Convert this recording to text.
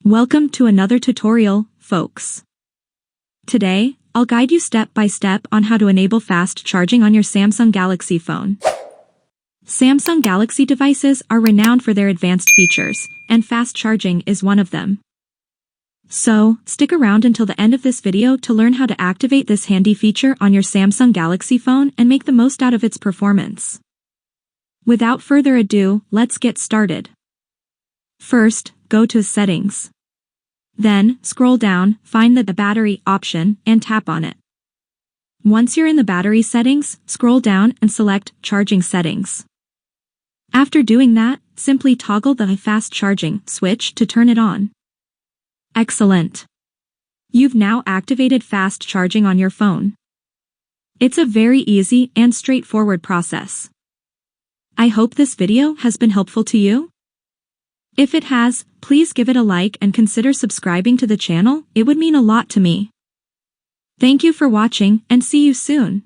Welcome to another tutorial, folks. Today, I'll guide you step by step on how to enable fast charging on your Samsung Galaxy phone. Samsung Galaxy devices are renowned for their advanced features, and fast charging is one of them. So, stick around until the end of this video to learn how to activate this handy feature on your Samsung Galaxy phone and make the most out of its performance. Without further ado, let's get started. First, go to Settings. Then, scroll down, find the Battery option, and tap on it. Once you're in the battery settings, scroll down and select Charging Settings. After doing that, simply toggle the fast charging switch to turn it on. Excellent! You've now activated fast charging on your phone. It's a very easy and straightforward process. I hope this video has been helpful to you. If it has, please give it a like and consider subscribing to the channel, it would mean a lot to me. Thank you for watching and see you soon.